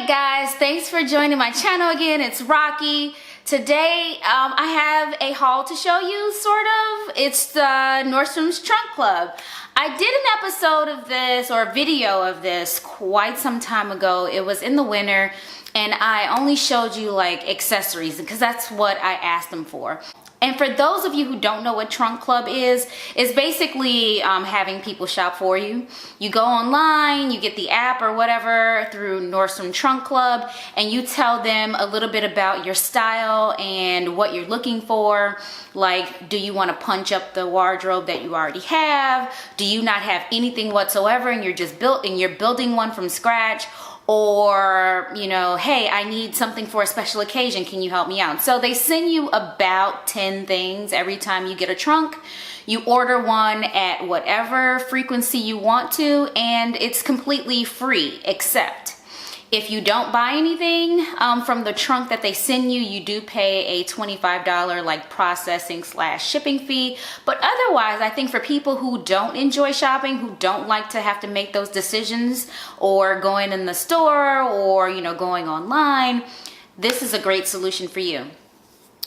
guys, thanks for joining my channel again. It's Rocky. Today I have a haul to show you, sort of. It's the Nordstrom's Trunk Club. I did an episode of this, or a video of this, quite some time ago. It was in the winter and I only showed you like accessories because that's what I asked them for. And for those of you who don't know what Trunk Club is, it's basically having people shop for you. You go online, you get the app or whatever through Nordstrom Trunk Club, and you tell them a little bit about your style and what you're looking for. Like, do you want to punch up the wardrobe that you already have? Do you not have anything whatsoever and you're building one from scratch? Or, you know, hey, I need something for a special occasion. Can you help me out? So they send you about 10 things every time you get a trunk. You order one at whatever frequency you want to, and it's completely free, except if you don't buy anything from the trunk that they send you, you do pay a $25 like processing / shipping fee. But otherwise, I think for people who don't enjoy shopping, who don't like to have to make those decisions or going in the store or, you know, going online, this is a great solution for you.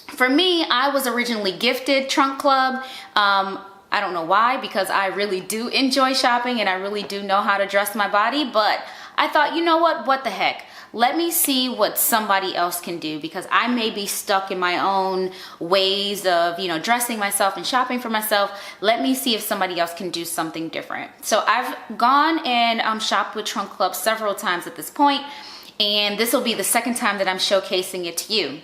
For me, I was originally gifted Trunk Club. I don't know why, because I really do enjoy shopping and I really do know how to dress my body, but I thought, you know what the heck? Let me see what somebody else can do, because I may be stuck in my own ways of, you know, dressing myself and shopping for myself. Let me see if somebody else can do something different. So I've gone and shopped with Trunk Club several times at this point, and this will be the second time that I'm showcasing it to you.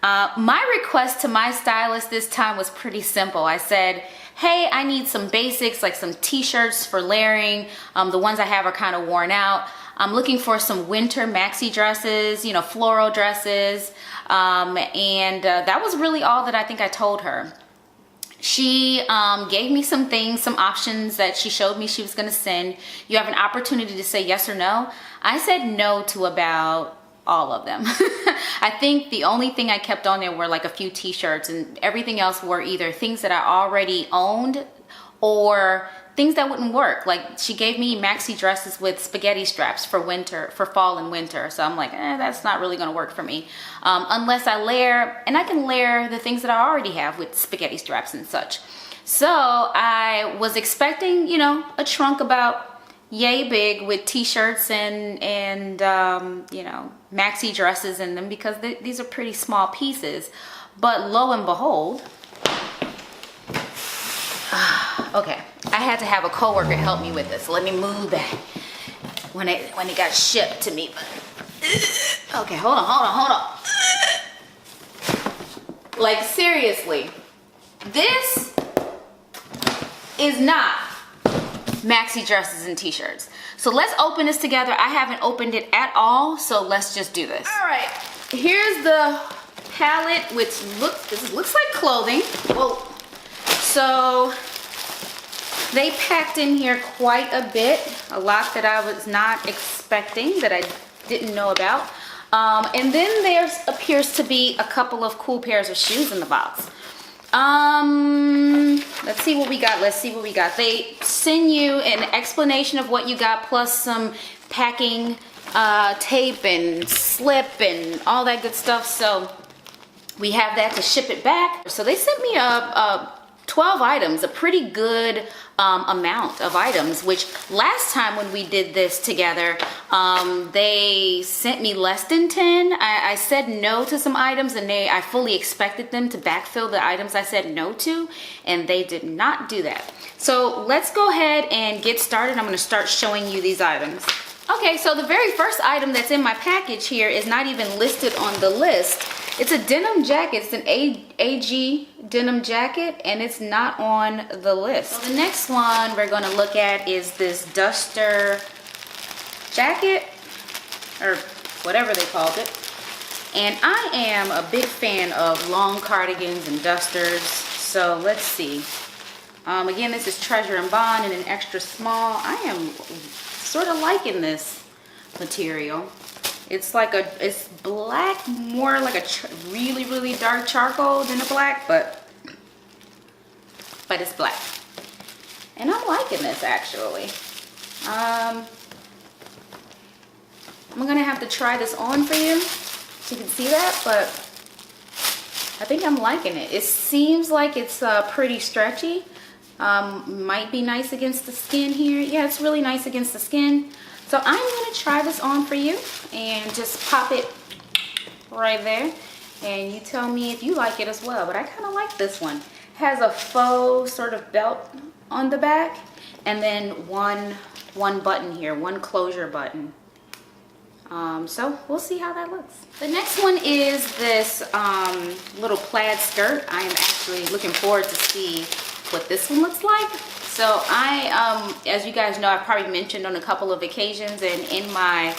My request to my stylist this time was pretty simple. I said, hey, I need some basics, like some t-shirts for layering. The ones I have are kind of worn out. I'm looking for some winter maxi dresses, you know, floral dresses. That was really all that I think I told her. She gave me some things, some options that she showed me she was gonna send. You have an opportunity to say yes or no. I said no to about all of them. I think the only thing I kept on there were like a few t-shirts, and everything else were either things that I already owned or things that wouldn't work. Like, she gave me maxi dresses with spaghetti straps for winter, for fall and winter. So I'm like, that's not really gonna work for me. Unless I layer, and I can layer the things that I already have with spaghetti straps and such. So I was expecting, you know, a trunk about yay big with t-shirts and you know, maxi dresses in them, because these are pretty small pieces. But lo and behold, okay, I had to have a coworker help me with this. So let me move that when it got shipped to me. But okay, hold on. Like, seriously, this is not maxi dresses and t-shirts. So let's open this together. I haven't opened it at all, so let's just do this. All right, here's the palette, which looks like clothing. Whoa. So they packed in here quite a bit, a lot that I was not expecting, that I didn't know about. And then there appears to be a couple of cool pairs of shoes in the box. Let's see what we got. They send you an explanation of what you got, plus some packing tape and slip and all that good stuff. So we have that to ship it back. So they sent me 12 items, a pretty good amount of items, which last time when we did this together, they sent me less than 10. I said no to some items, and I fully expected them to backfill the items I said no to, and they did not do that. So let's go ahead and get started. I'm going to start showing you these items. Okay, so the very first item that's in my package here is not even listed on the list. It's a denim jacket. It's an AG denim jacket, and it's not on the list. So the next one we're going to look at is this duster jacket, or whatever they called it. And I am a big fan of long cardigans and dusters, so let's see. Again, this is Treasure and Bond in an extra small. I am sort of liking this material. It's like it's black, more like a really dark charcoal than a black, but it's black. And I'm liking this, actually. I'm gonna have to try this on for you so you can see that, but I think I'm liking it. It seems like it's pretty stretchy. Might be nice against the skin here. Yeah, it's really nice against the skin. So I'm gonna try this on for you and just pop it right there. And you tell me if you like it as well. But I kind of like this one. It has a faux sort of belt on the back, and then one button here, one closure button. So we'll see how that looks. The next one is this little plaid skirt. I am actually looking forward to see what this one looks like. So as you guys know, I've probably mentioned on a couple of occasions, and in my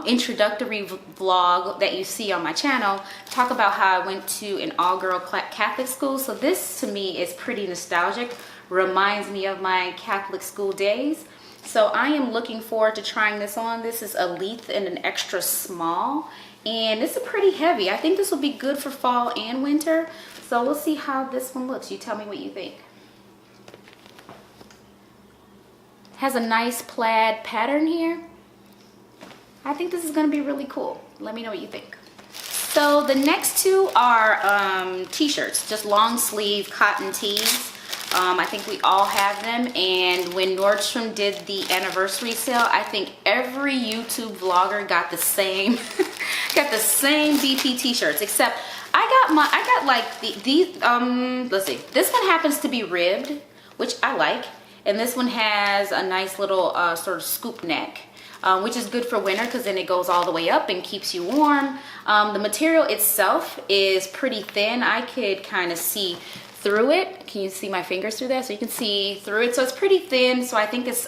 introductory vlog that you see on my channel, talk about how I went to an all-girl Catholic school. So this to me is pretty nostalgic, reminds me of my Catholic school days. So I am looking forward to trying this on. This is a length and an extra small, and it's pretty heavy. I think this will be good for fall and winter. So we'll see how this one looks. You tell me what you think. Has a nice plaid pattern here. I think this is gonna be really cool. Let me know what you think. So the next two are t-shirts, just long sleeve cotton tees. I think we all have them, and when Nordstrom did the anniversary sale, I think every YouTube vlogger got the same got the same BP t-shirts, except I got like these let's see, this one happens to be ribbed, which I like, and this one has a nice little sort of scoop neck, which is good for winter because then it goes all the way up and keeps you warm. The material itself is pretty thin. I could kind of see through it. Can you see my fingers through that? So you can see through it. So it's pretty thin. So I think it's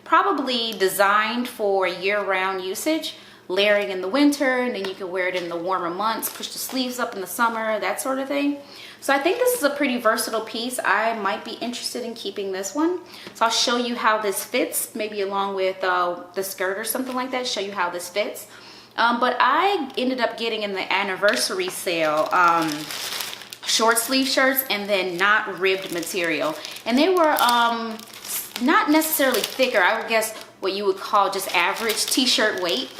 probably designed for year-round usage, layering in the winter, and then you can wear it in the warmer months, push the sleeves up in the summer, that sort of thing. So I think this is a pretty versatile piece. I might be interested in keeping this one. So I'll show you how this fits, maybe along with the skirt or something like that, show you how this fits. But I ended up getting in the anniversary sale short sleeve shirts, and then not ribbed material, and they were not necessarily thicker. I would guess what you would call just average t-shirt weight.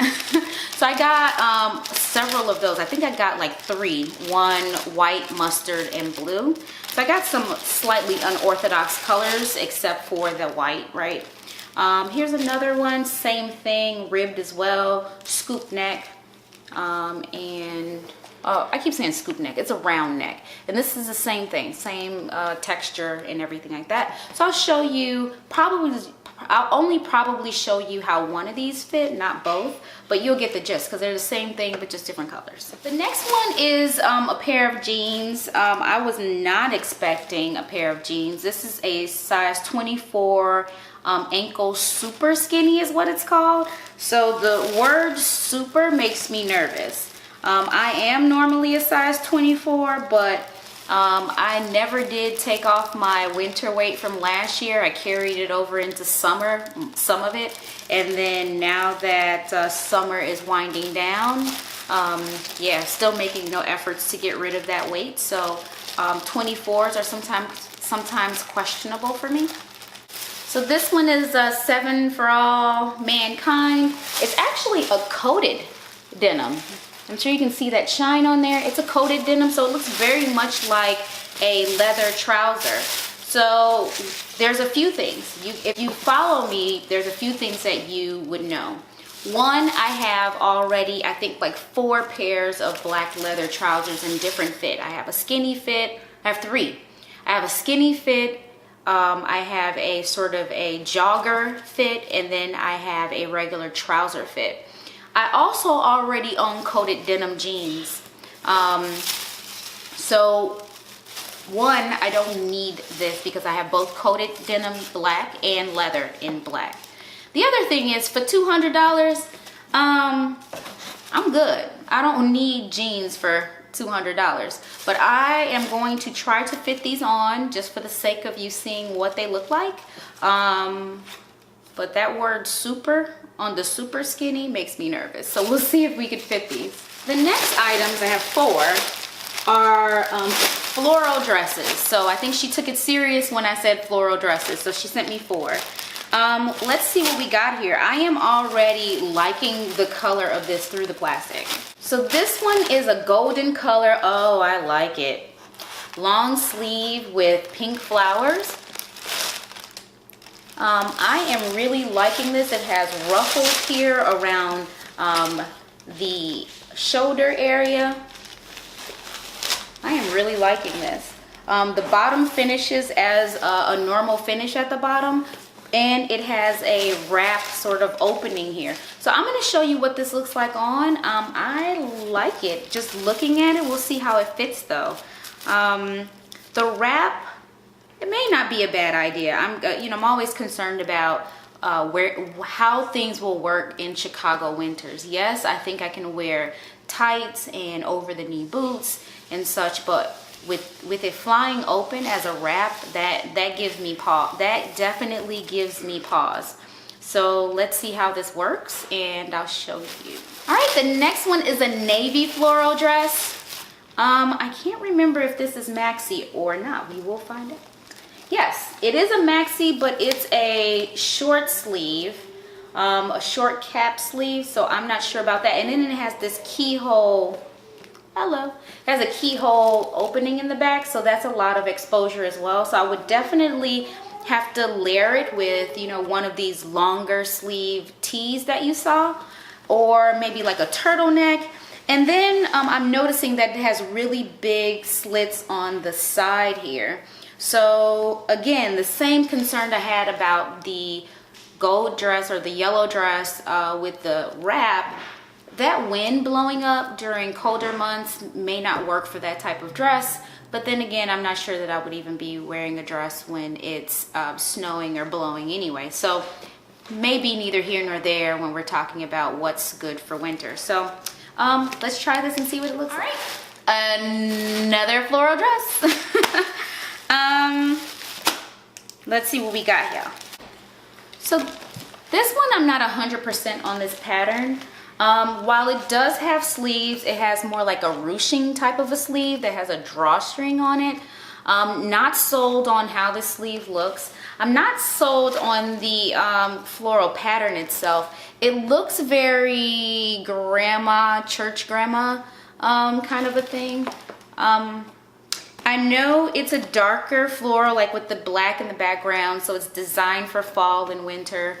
So I got several of those. I think I got like three, one white, mustard, and blue. So I got some slightly unorthodox colors except for the white, right? Here's another one, same thing, ribbed as well, scoop neck, and I keep saying scoop neck, it's a round neck. And this is the same thing, same texture and everything like that. So I'll show you, I'll only probably show you how one of these fit, not both, but you'll get the gist because they're the same thing but just different colors. The next one is a pair of jeans. I was not expecting a pair of jeans. This is a size 24 ankle super skinny is what it's called. So the word super makes me nervous. I am normally a size 24, but I never did take off my winter weight from last year. I carried it over into summer, some of it, and then now that summer is winding down, yeah, still making no efforts to get rid of that weight. So 24s are sometimes questionable for me. So this one is 7 for All Mankind. It's actually a coated denim. I'm sure you can see that shine on there. It's a coated denim, so it looks very much like a leather trouser. So there's a few things. If you follow me, there's a few things that you would know. One, I have already, I think like 4 pairs of black leather trousers in different fit. I have a skinny fit. I have 3. I have a skinny fit. I have a sort of a jogger fit, and then I have a regular trouser fit. I also already own coated denim jeans. So one, I don't need this because I have both coated denim black and leather in black. The other thing is for $200, I'm good. I don't need jeans for $200, but I am going to try to fit these on just for the sake of you seeing what they look like. But that word super on the super skinny makes me nervous. So we'll see if we can fit these. The next items, I have 4, are floral dresses. So I think she took it serious when I said floral dresses. So she sent me 4. Let's see what we got here. I am already liking the color of this through the plastic. So this one is a golden color. Oh, I like it. Long sleeve with pink flowers. I am really liking this. It has ruffles here around the shoulder area. I am really liking this. The bottom finishes as a normal finish at the bottom, and it has a wrap sort of opening here. So I'm going to show you what this looks like on. I like it. Just looking at it, we'll see how it fits though. The wrap, it may not be a bad idea. I'm always concerned about how things will work in Chicago winters. Yes, I think I can wear tights and over the knee boots and such, but with it flying open as a wrap, that gives me pause. That definitely gives me pause. So let's see how this works, and I'll show you. All right, the next one is a navy floral dress. I can't remember if this is maxi or not. We will find out. Yes, it is a maxi, but it's a short sleeve, a short cap sleeve, so I'm not sure about that. And then it has this keyhole. Hello. It has a keyhole opening in the back, so that's a lot of exposure as well. So I would definitely have to layer it with, one of these longer sleeve tees that you saw, or maybe like a turtleneck. And then I'm noticing that it has really big slits on the side here. So again, the same concern I had about the gold dress or the yellow dress with the wrap. That wind blowing up during colder months may not work for that type of dress, but then again, I'm not sure that I would even be wearing a dress when it's snowing or blowing anyway. So maybe neither here nor there when we're talking about what's good for winter. So let's try this and see what it looks like. Another floral dress. Let's see what we got here. So this one, I'm not 100% on this pattern. While it does have sleeves, it has more like a ruching type of a sleeve that has a drawstring on it. Not sold on how the sleeve looks. I'm not sold on the floral pattern itself. It looks very grandma, church grandma kind of a thing. I know it's a darker floral, like with the black in the background, so it's designed for fall and winter.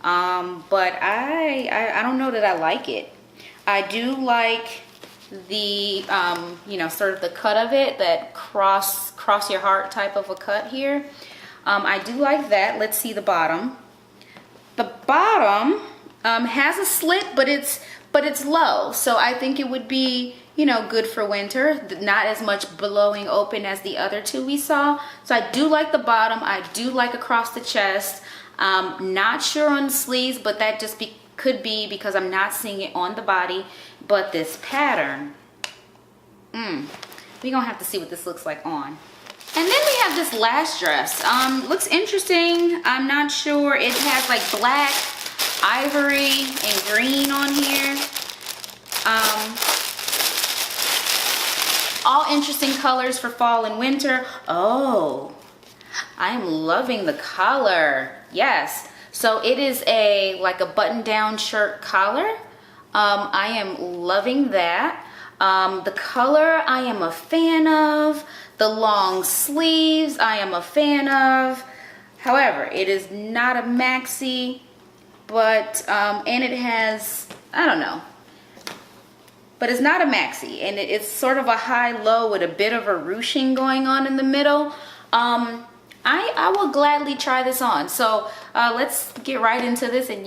But I don't know that I like it. I do like the sort of the cut of it, that cross your heart type of a cut here. I do like that. Let's see the bottom. The bottom has a slit, but it's low, so I think it would be good for winter. Not as much blowing open as the other two we saw. So I do like the bottom. I do like across the chest. Not sure on the sleeves, but that just could be because I'm not seeing it on the body. But this pattern, we're gonna have to see what this looks like on. And then we have this last dress. Looks interesting. I'm not sure. It has like black, ivory, and green on here. All interesting colors for fall and winter. Oh, I'm loving the collar. Yes, so it is like a button-down shirt collar. I am loving that. The color I am a fan of. The long sleeves I am a fan of. However, it is not a maxi, but and it has, I don't know, but it's not a maxi, and it's sort of a high-low with a bit of a ruching going on in the middle. I will gladly try this on. So let's get right into this, and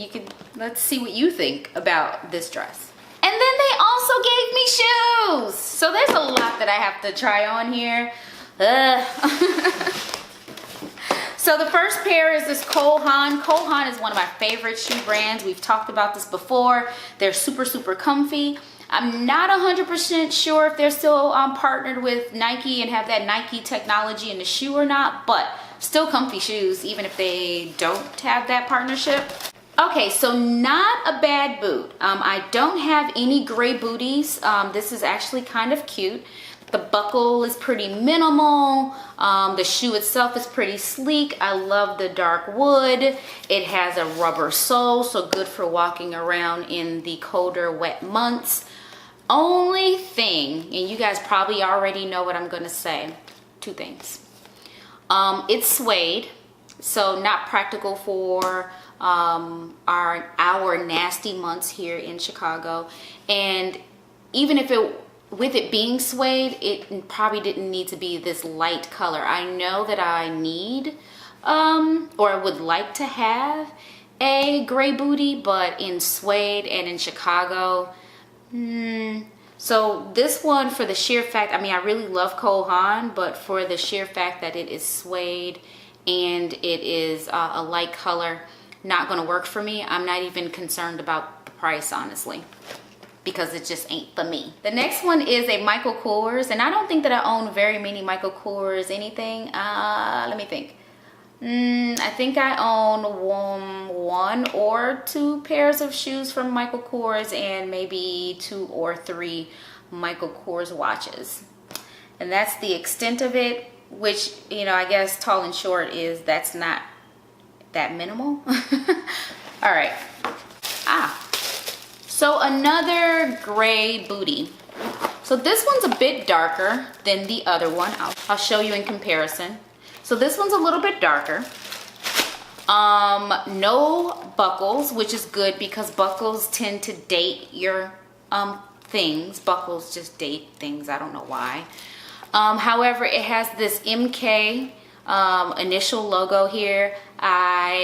let's see what you think about this dress. And then they also gave me shoes. So there's a lot that I have to try on here. So the first pair is this Cole Haan. Cole Haan is one of my favorite shoe brands. We've talked about this before. They're super, super comfy. I'm not 100% sure if they're still partnered with Nike and have that Nike technology in the shoe or not, but still comfy shoes even if they don't have that partnership. Okay, so not a bad boot. I don't have any gray booties. This is actually kind of cute. The buckle is pretty minimal. The shoe itself is pretty sleek. I love the dark wood. It has a rubber sole, so good for walking around in the colder, wet months. Only thing, and you guys probably already know what I'm gonna say, two things. It's suede, so not practical for our nasty months here in Chicago. And even if with it being suede, it probably didn't need to be this light color. I know that I need or would like to have a gray booty, but in suede and in Chicago, so this one, for the sheer fact, I mean, I really love Cole Haan, but for the sheer fact that it is suede and it is a light color, not gonna work for me. I'm not even concerned about the price, honestly, because it just ain't for me. The next one is a Michael Kors, and I don't think that I own very many Michael Kors anything. Let me think. I think I own one or two pairs of shoes from Michael Kors and maybe 2 or 3 Michael Kors watches. And that's the extent of it, which, you know, I guess tall and short is, that's not that minimal. All right. So another gray booty. So this one's a bit darker than the other one. I'll show you in comparison. So this one's a little bit darker. No buckles, which is good because buckles tend to date your things. Buckles just date things, I don't know why. However, it has this MK initial logo here.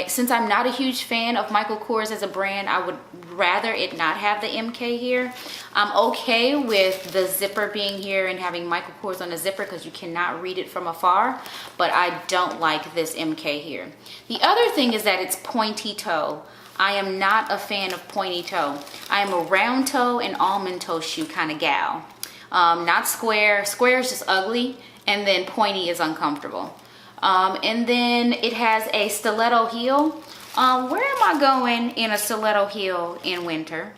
Since I'm not a huge fan of Michael Kors as a brand, I would rather it not have the MK here. I'm okay with the zipper being here and having Michael Kors on the zipper because you cannot read it from afar, but I don't like this MK here. The other thing is that it's pointy toe. I am not a fan of pointy toe. I am a round toe and almond toe shoe kind of gal. Not square. Square is just ugly, and then pointy is uncomfortable. And then it has a stiletto heel. Where am I going in a stiletto heel in winter?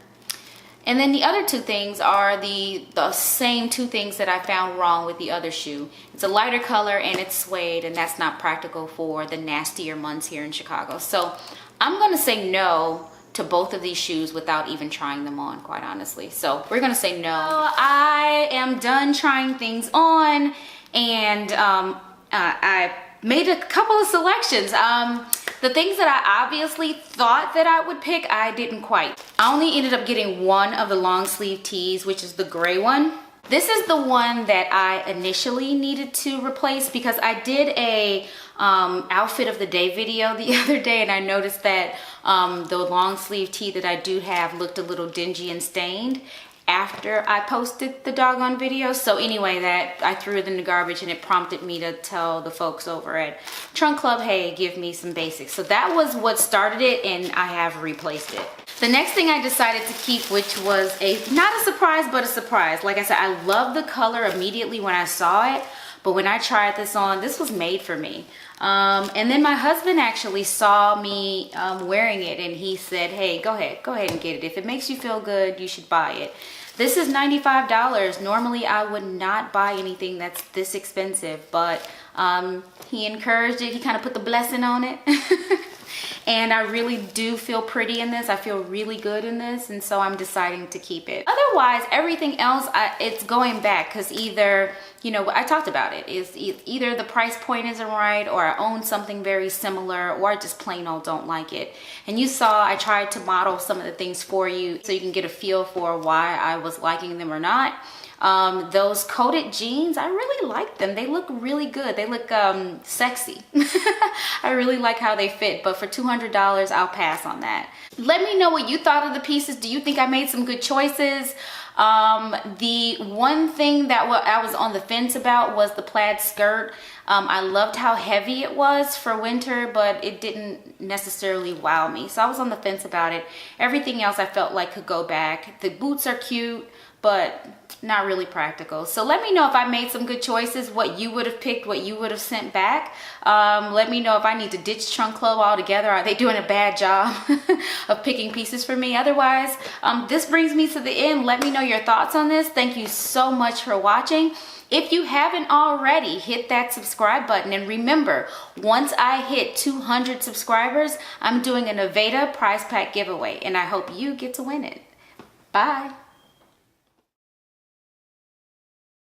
And then the other two things are the same two things that I found wrong with the other shoe. It's a lighter color and it's suede, and that's not practical for the nastier months here in Chicago. So I'm gonna say no to both of these shoes without even trying them on, quite honestly. So we're gonna say no. I am done trying things on, and I made a couple of selections. The things that I obviously thought that I would pick, I didn't quite. I only ended up getting one of the long sleeve tees, which is the gray one. This is the one that I initially needed to replace because I did a outfit of the day video the other day, and I noticed that the long sleeve tee that I do have looked a little dingy and stained after I posted the doggone video. So anyway, that I threw it in the garbage, and it prompted me to tell the folks over at Trunk Club, hey, give me some basics. So that was what started it, and I have replaced it. The next thing I decided to keep, which was not a surprise, but a surprise. Like I said, I love the color immediately when I saw it, but when I tried this on, this was made for me. And then my husband actually saw me wearing it, and he said, hey, go ahead and get it. If it makes you feel good, you should buy it. This is $95. Normally I would not buy anything that's this expensive, but he encouraged it. He kind of put the blessing on it. And I really do feel pretty in this. I feel really good in this, and so I'm deciding to keep it. Otherwise, everything else, it's going back because either, you know, I talked about it, is either the price point isn't right, or I own something very similar, or I just plain old don't like it. And you saw I tried to model some of the things for you so you can get a feel for why I was liking them or not. Those coated jeans, I really like them. They look really good. They look sexy. I really like how they fit, but for $200, I'll pass on that. Let me know what you thought of the pieces. Do you think I made some good choices? The one thing that I was on the fence about was the plaid skirt. I loved how heavy it was for winter, but it didn't necessarily wow me. So I was on the fence about it. Everything else I felt like could go back. The boots are cute, but not really practical. So let me know if I made some good choices, what you would have picked, what you would have sent back. Let me know if I need to ditch Trunk Club altogether. Are they doing a bad job of picking pieces for me? Otherwise, this brings me to the end. Let me know your thoughts on this. Thank you so much for watching. If you haven't already, hit that subscribe button. And remember, once I hit 200 subscribers, I'm doing an Aveda prize pack giveaway, and I hope you get to win it. Bye.